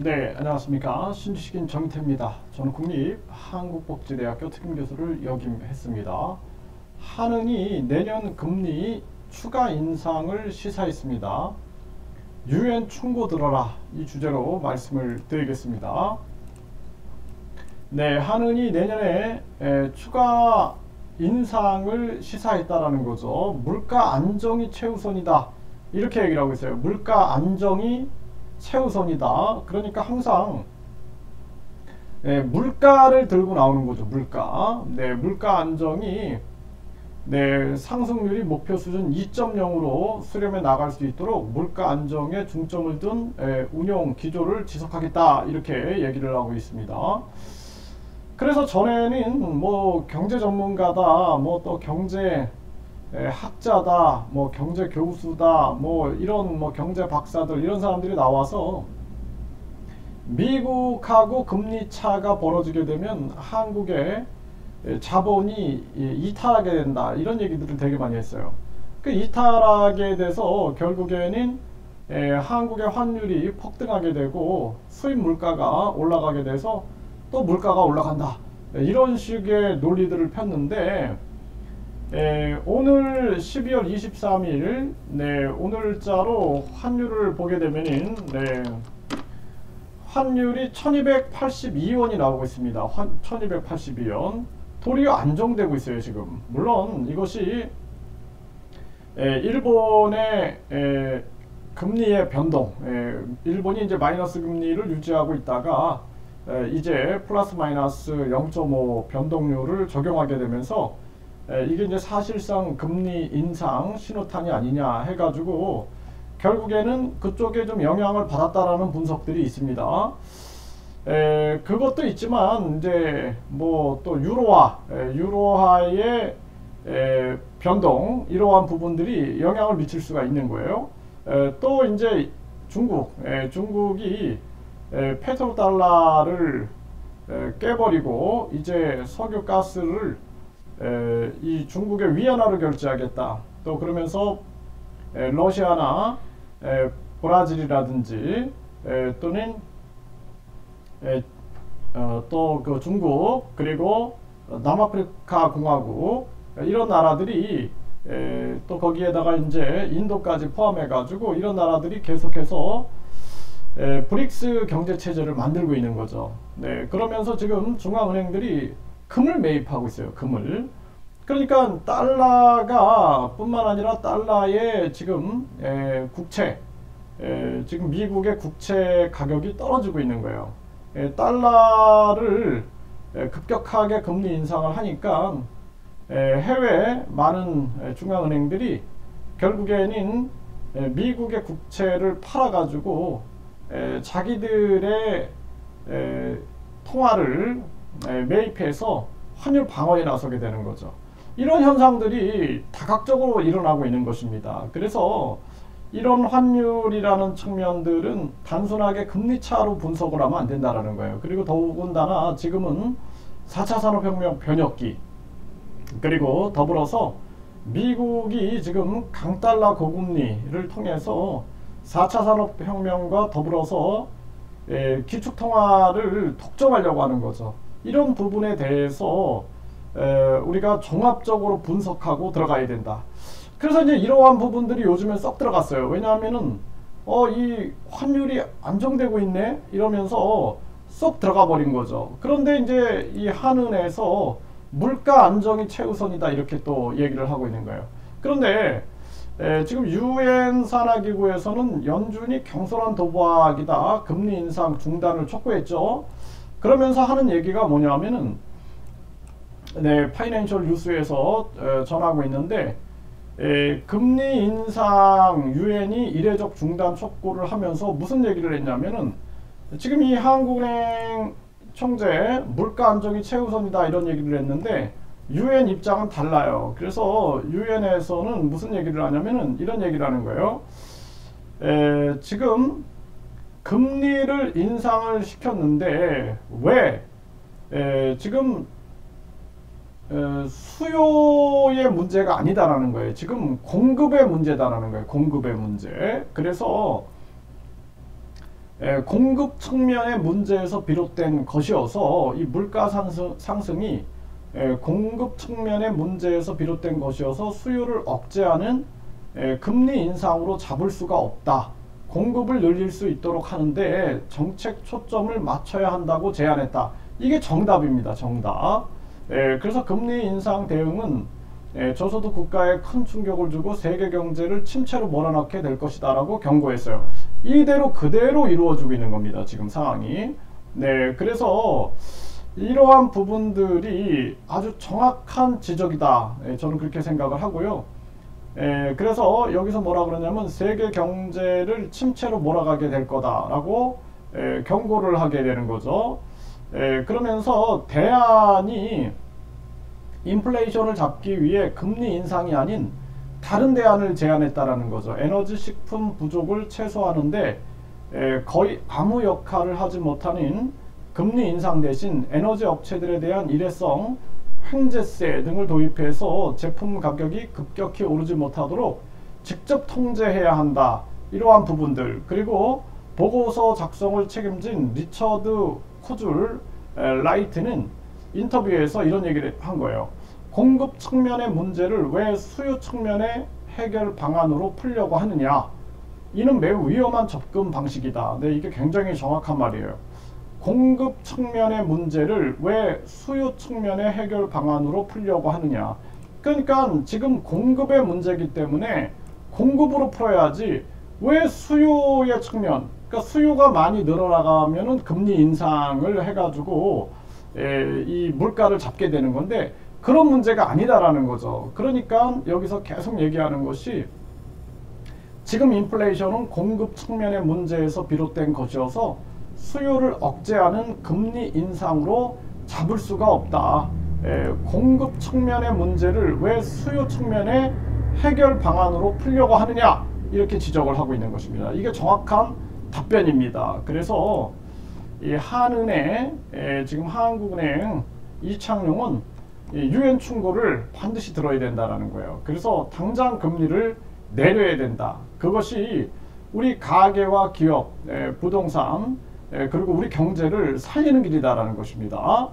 네, 안녕하십니까. 신지식인 정태입니다. 저는 국립한국복지대학교 특임교수를 역임했습니다. 한은이 내년 금리 추가 인상을 시사했습니다. 유엔 충고 들어라, 이 주제로 말씀을 드리겠습니다. 네, 한은이 내년에 추가 인상을 시사했다라는 거죠. 물가 안정이 최우선이다, 이렇게 얘기를 하고 있어요. 물가 안정이 최우선이다. 그러니까 항상 물가를 들고 나오는 거죠. 물가. 네, 물가 안정이 상승률이 목표 수준 2.0으로 수렴해 나갈 수 있도록 물가 안정에 중점을 둔 운용 기조를 지속하겠다, 이렇게 얘기를 하고 있습니다. 그래서 전에는 뭐 경제 전문가다, 뭐 또 경제 학자다, 뭐 경제 교수다, 뭐 이런 뭐 경제 박사들, 이런 사람들이 나와서 미국하고 금리 차가 벌어지게 되면 한국의 자본이 이탈하게 된다, 이런 얘기들을 되게 많이 했어요. 그 이탈하게 돼서 결국에는 한국의 환율이 폭등하게 되고 수입 물가가 올라가게 돼서 또 물가가 올라간다, 이런 식의 논리들을 폈는데, 오늘 12월 23일 오늘자로 환율을 보게 되면은 환율이 1282원이 나오고 있습니다. 1282원. 도리어 안정되고 있어요, 지금. 물론 이것이 일본의 금리의 변동, 일본이 이제 마이너스 금리를 유지하고 있다가 이제 플러스 마이너스 0.5 변동률을 적용하게 되면서 이게 이제 사실상 금리 인상 신호탄이 아니냐 해가지고 결국에는 그쪽에 좀 영향을 받았다라는 분석들이 있습니다. 그것도 있지만 이제 뭐 또 유로화의 변동, 이러한 부분들이 영향을 미칠 수가 있는 거예요. 또 이제 중국이 페트로달러를 깨버리고 이제 석유 가스를 이 중국의 위안화로 결제하겠다. 또 그러면서 러시아나 브라질이라든지 또는 또 그 중국, 그리고 남아프리카 공화국, 이런 나라들이 또 거기에다가 이제 인도까지 포함해 가지고 이런 나라들이 계속해서 브릭스 경제 체제를 만들고 있는 거죠. 네, 그러면서 지금 중앙은행들이 금을 매입하고 있어요. 금을. 그러니까 달러가 뿐만 아니라 달러의 지금 국채, 지금 미국의 국채 가격이 떨어지고 있는 거예요. 달러를 급격하게 금리 인상을 하니까 해외 많은 중앙은행들이 결국에는 미국의 국채를 팔아가지고 자기들의 통화를 매입해서 환율 방어에 나서게 되는 거죠. 이런 현상들이 다각적으로 일어나고 있는 것입니다. 그래서 이런 환율이라는 측면들은 단순하게 금리차로 분석을 하면 안 된다는 거예요. 그리고 더군다나 지금은 4차 산업혁명 변혁기, 그리고 더불어서 미국이 지금 강달러 고금리를 통해서 4차 산업혁명과 더불어서 기축통화를 독점하려고 하는 거죠. 이런 부분에 대해서 우리가 종합적으로 분석하고 들어가야 된다. 그래서 이제 이러한 부분들이 요즘에 썩 들어갔어요. 왜냐하면은 이 환율이 안정되고 있네, 이러면서 쏙 들어가 버린 거죠. 그런데 이제 이 한은에서 물가 안정이 최우선이다, 이렇게 또 얘기를 하고 있는 거예요. 그런데 지금 유엔 산하기구에서는 연준이 경솔한 도박이다, 금리 인상 중단을 촉구했죠. 그러면서 하는 얘기가 뭐냐면은 파이낸셜 뉴스에서 전하고 있는데, 금리 인상 유엔이 이례적 중단 촉구를 하면서 무슨 얘기를 했냐면은, 지금 이 한국은행 총재 물가 안정이 최우선이다, 이런 얘기를 했는데 유엔 입장은 달라요. 그래서 유엔에서는 무슨 얘기를 하냐면은 이런 얘기를 하는 거예요. 지금 금리를 인상을 시켰는데 왜 지금 수요의 문제가 아니다라는 거예요. 지금 공급의 문제다라는 거예요. 공급의 문제. 그래서 공급 측면의 문제에서 비롯된 것이어서 이 물가 상승이 공급 측면의 문제에서 비롯된 것이어서 수요를 억제하는 금리 인상으로 잡을 수가 없다. 공급을 늘릴 수 있도록 하는데 정책 초점을 맞춰야 한다고 제안했다. 이게 정답입니다. 정답. 그래서 금리 인상 대응은 저소득 국가에 큰 충격을 주고 세계 경제를 침체로 몰아넣게 될 것이다 라고 경고했어요. 이대로 그대로 이루어지고 있는 겁니다. 지금 상황이. 네, 그래서 이러한 부분들이 아주 정확한 지적이다. 저는 그렇게 생각을 하고요. 그래서 여기서 뭐라 그러냐면 세계 경제를 침체로 몰아가게 될 거다라고 경고를 하게 되는 거죠. 그러면서 대안이 인플레이션을 잡기 위해 금리 인상이 아닌 다른 대안을 제안했다라는 거죠. 에너지 식품 부족을 최소화하는데 거의 아무 역할을 하지 못하는 금리 인상 대신 에너지 업체들에 대한 일회성 횡재세 등을 도입해서 제품 가격이 급격히 오르지 못하도록 직접 통제해야 한다. 이러한 부분들. 그리고 보고서 작성을 책임진 리처드 코줄 라이트는 인터뷰에서 이런 얘기를 한 거예요. 공급 측면의 문제를 왜 수요 측면의 해결 방안으로 풀려고 하느냐. 이는 매우 위험한 접근 방식이다. 네, 이게 굉장히 정확한 말이에요. 공급 측면의 문제를 왜 수요 측면의 해결 방안으로 풀려고 하느냐. 그러니까 지금 공급의 문제이기 때문에 공급으로 풀어야지 왜 수요의 측면, 그러니까 수요가 많이 늘어나가면은 금리 인상을 해가지고 이 물가를 잡게 되는 건데 그런 문제가 아니다라는 거죠. 그러니까 여기서 계속 얘기하는 것이 지금 인플레이션은 공급 측면의 문제에서 비롯된 것이어서 수요를 억제하는 금리 인상으로 잡을 수가 없다. 공급 측면의 문제를 왜 수요 측면의 해결 방안으로 풀려고 하느냐, 이렇게 지적을 하고 있는 것입니다. 이게 정확한 답변입니다. 그래서 이 한은행, 지금 한국은행 이창용은 유엔 충고를 반드시 들어야 된다라는 거예요. 그래서 당장 금리를 내려야 된다. 그것이 우리 가계와 기업, 부동산, 그리고 우리 경제를 살리는 길이다라는 것입니다.